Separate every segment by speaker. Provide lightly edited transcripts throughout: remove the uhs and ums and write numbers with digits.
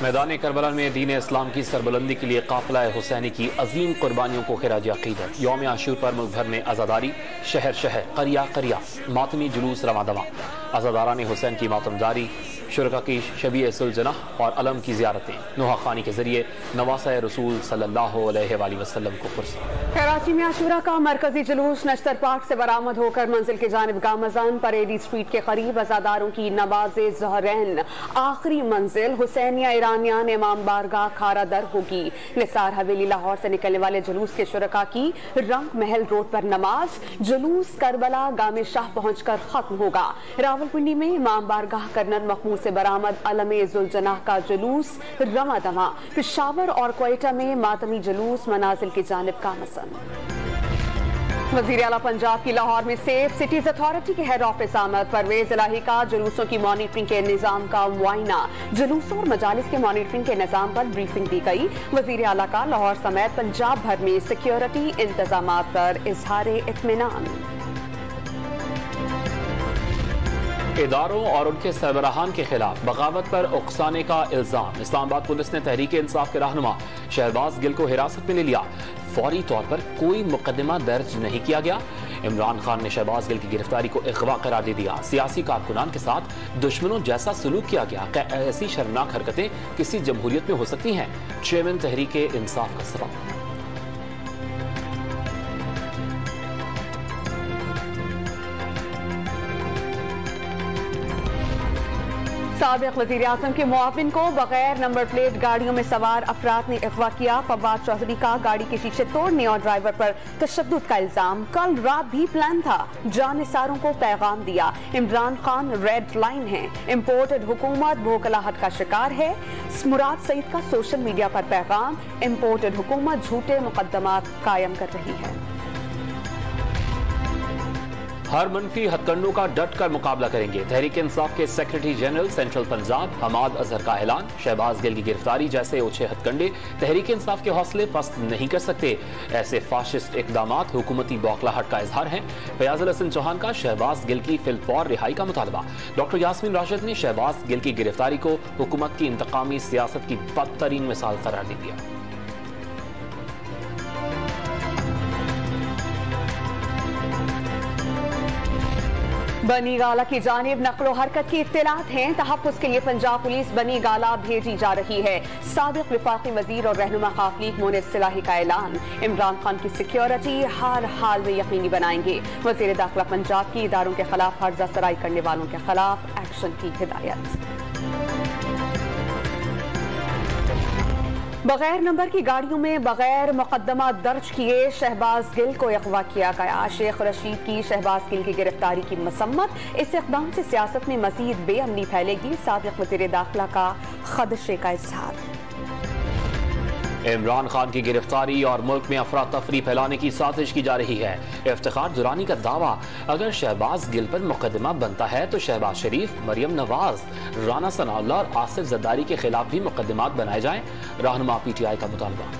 Speaker 1: मैदान करबला में दीन इस्लाम की सरबुलंदी के लिए काफिला हुसैनी की अजीम कुर्बानियों को खिराज अकीदत। यौम आशूर पर मुल्क भर में आज़ादारी, शहर शहर करिया करिया मातमी जुलूस रवा दवा। आज़ादारान हुसैन की मातमदारी, शुरका की शबीए सुलजनाह और अलम की ज़ियारतें नोहा खानी के जरिए नवासा रसूल सल्लल्लाहु अलैहि वसल्लम को पुरस्कार।
Speaker 2: कराची में आशूरा का मरकजी जुलूस नश्तर पार्क से बरामद होकर मंजिल की जानिब गामजान परेडी स्ट्रीट के करीब आज़ादारों की नवाज़े ज़हरैन आखिरी मंजिल हुसैनिया ईरानियान इमाम बारगाह खारा दर होगी। निसार हवेली लाहौर से निकलने वाले जुलूस के शुरका की रंग महल रोड पर नमाज। जुलूस करबला गामे शाह पहुंचकर खत्म होगा। रावलपिंडी में इमाम बारगाह कर्नल महमूद से बरामद अलमे जुलजनाह का जुलूस रवा दवा। पेशावर और क्वेटा में मातमी जुलूस मनाजिल की जानिब गामज़न। वज़ीर आला पंजाब की लाहौर में सेफ सिटीज अथॉरिटी के हेड ऑफिस आमद। परवेज इलाही का जुलूसों की मॉनिटरिंग के निजाम का मुआयना। जुलूसों और मजालिस के मॉनिटरिंग के निजाम पर ब्रीफिंग दी गई। वज़ीर आला का लाहौर समेत पंजाब भर में सिक्योरिटी इंतजामात पर इजहार इत्मीनान।
Speaker 1: इदारों और उनके सरबराहान के खिलाफ बगावत पर उकसाने का इल्जाम। इस्लामाबाद पुलिस ने तहरीक इंसाफ के रहनुमा शहबाज गिल को हिरासत में ले लिया। फौरी तौर पर कोई मुकदमा दर्ज नहीं किया गया। इमरान खान ने शहबाज गिल की गिरफ्तारी को अगवा करार दे दिया। सियासी कारकुनान के साथ दुश्मनों जैसा सलूक किया गया। क्या ऐसी शर्मनाक हरकतें किसी जमहूरियत में हो सकती हैं? चेयरमैन तहरीक इंसाफ का सवाल।
Speaker 2: साबिक वज़ीर आज़म के मुआविन को बगैर नंबर प्लेट गाड़ियों में सवार अफराद ने अगवा किया। फवाद चौधरी का गाड़ी के शीशे तोड़ने और ड्राइवर पर तशद्दुद का इल्जाम। कल रात भी प्लान था। जानिसारों को पैगाम दिया, इमरान खान रेड लाइन है। इम्पोर्टेड हुकूमत भोखलाहट का शिकार है। मुराद सईद का सोशल मीडिया पर पैगाम, इम्पोर्टेड हुकूमत झूठे मुकदमात कायम कर रही है।
Speaker 1: हर मनफी हथकंडों का डट कर मुकाबला करेंगे। तहरीक इंसाफ के secretary general central Punjab Hamad Azhar का ऐलान। शहबाज गिल की गिरफ्तारी जैसे ओछे हथकंडे तहरीक इंसाफ के हौसले पस्त नहीं कर सकते। ऐसे फाशिस्ट इकदामात हुकूमती बौखलाहट का इजहार है। फयाजुल हसन चौहान का शहबाज गिल की फिलफौर रिहाई का मुतालबा। डॉक्टर यास्मीन राशिद ने शहबाज गिल की गिरफ्तारी को हुकूमत की इंतकामी सियासत की बदतरीन मिसाल करार दे दिया।
Speaker 2: बनी गाला की जानिब नकलो हरकत की इत्तलात हैं। तहफ़्फ़ुज़ के लिए पंजाब पुलिस बनी गाला भेजी जा रही है। साबिक़ वफ़ाक़ी वज़ीर और रहनुमा ख़ाफ़ लीग मोनिस सिलाही का ऐलान। इमरान खान की सिक्योरिटी हर हाल में यकीनी बनाएंगे। वज़ीर दाखिला पंजाब की इदारों के खिलाफ हर्जा सराई करने वालों के खिलाफ एक्शन की हिदायत। बगैर नंबर की गाड़ियों में बगैर मुकदमा दर्ज किए शहबाज गिल को अगवा किया गया। शेख रशीद की शहबाज गिल की गिरफ्तारी की मसम्मत। इस इक़दाम से सियासत में मज़ीद बेअमनी फैलेगी। साबिक़ वज़ीर दाखिला का खदशे का इज़हार।
Speaker 1: इमरान खान की गिरफ्तारी और मुल्क में अफरा तफरी फैलाने की साजिश की जा रही है। इफ्तिखार दुरानी का दावा, अगर शहबाज गिल पर मुकदमा बनता है तो शहबाज शरीफ, मरियम नवाज, राना सनाउल्लाह और आसिफ जरदारी के खिलाफ भी मुकदमात बनाए जाएं। रहनुमा पीटीआई का मुतालबा।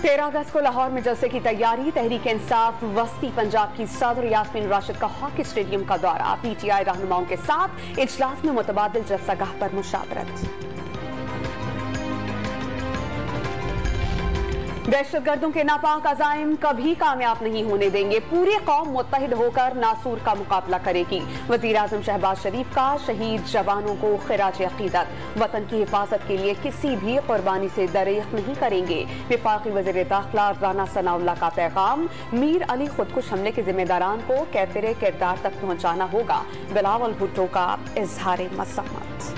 Speaker 2: 13 अगस्त को लाहौर में जलसे की तैयारी। तहरीक इंसाफ वस्ती पंजाब की सदर यास्मीन राशिद का हॉकी स्टेडियम का दौरा। पीटीआई रहनुमाओं के साथ इजलास में मुतबादिल जलसागाह पर मुशावरत। दहशतगर्दों के नापाक अज़ाइम कभी कामयाब नहीं होने देंगे। पूरी कौम मुत्तहिद होकर नासूर का मुकाबला करेगी। वज़ीर आज़म शहबाज शरीफ का शहीद जवानों को खिराज अक़ीदत। वतन की हिफाजत के लिए किसी भी कुर्बानी से दरेख नहीं करेंगे। वफ़ाक़ी वज़ीर दाखिला राना सनाउल्लाह का पैगाम, मीर अली खुदकुश हमले के जिम्मेदारान को कैफिर किरदार तक पहुँचाना होगा। बिलावल भुट्टो का इजहार मसम्मत।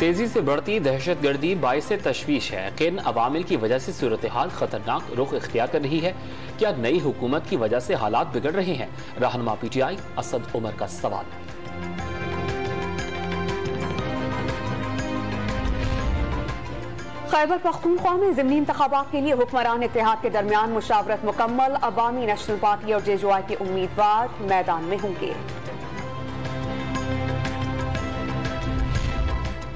Speaker 1: तेजी से बढ़ती दहशतगर्दी बाइस तशवीश है। किन अवामिल की वजह से सूरत हाल खतरनाक रुख इख्तियार कर रही है? क्या नई हुकूमत की वजह से हालात बिगड़ रहे हैं? रहनुमा पीटीआई असद उमर का सवाल।
Speaker 2: खैबर पख्तूनख्वा में ज़िमनी इंतखाबात के लिए हुक्मरान इत्तेहाद के दरमियान मुशावरत मुकम्मल। अवामी नेशनल पार्टी और जेजेओआई के उम्मीदवार मैदान में होंगे।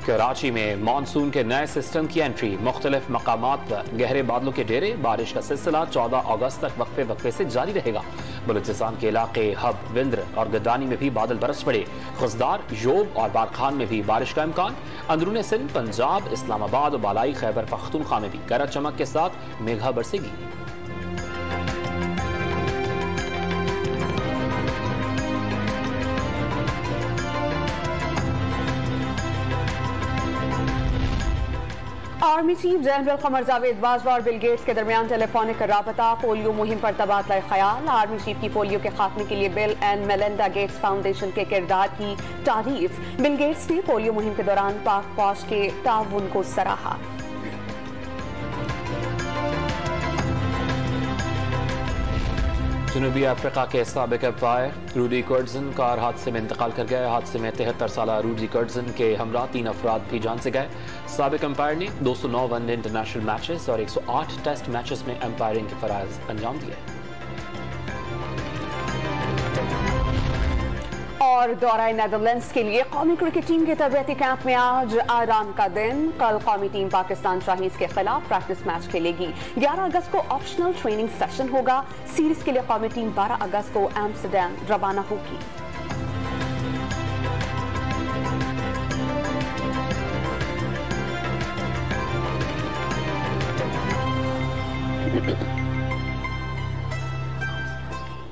Speaker 1: कराची में मानसून के नए सिस्टम की एंट्री, मुख्तलिफ मकामात पर गहरे बादलों के डेरे, बारिश का सिलसिला 14 अगस्त तक वक्फे वक्फे से जारी रहेगा। बलूचिस्तान के इलाके हब, विंद्र और गद्दानी में भी बादल बरस पड़े। खुजदार, योब और बारखान में भी बारिश का इम्कान। अंदरूनी सिंध, पंजाब, इस्लामाबाद और बालाई खैबर पख्तूनख्वा में भी गरज चमक के साथ Megha बरसेगी।
Speaker 2: Army chief general Qamar Javed Bajwa और बिल गेट्स के दरमियान टेलीफोनिक राबता, पोलियो मुहिम पर तबादला ख्याल। आर्मी चीफ की पोलियो के खात्मे के लिए bill and Melinda Gates foundation के किरदार की तारीफ। बिल गेट्स ने पोलियो मुहिम के दौरान पाक फौज के ताउन को सराहा।
Speaker 1: जनूबी अफ्रीका के साबिक एम्पायर रूडी कर्टजन कार हादसे में इंतकाल कर गए। हादसे में 73 साल रूडी कर्टजन के हमरा 3 अफराद भी जान से गए। साबिक एम्पायर ने 209 वनडे इंटरनेशनल मैचेस और 108 टेस्ट मैचेस में एम्पायरिंग के फराइज अंजाम दिए।
Speaker 2: और दौरा नेदरलैंड्स के लिए कौमी क्रिकेट टीम के तरबियती कैंप में आज आराम का दिन। कल कौमी टीम पाकिस्तान शाहीज के खिलाफ प्रैक्टिस मैच खेलेगी। 11 अगस्त को ऑप्शनल ट्रेनिंग सेशन होगा। सीरीज के लिए कौमी टीम 12 अगस्त को एम्स्टरडैम रवाना होगी।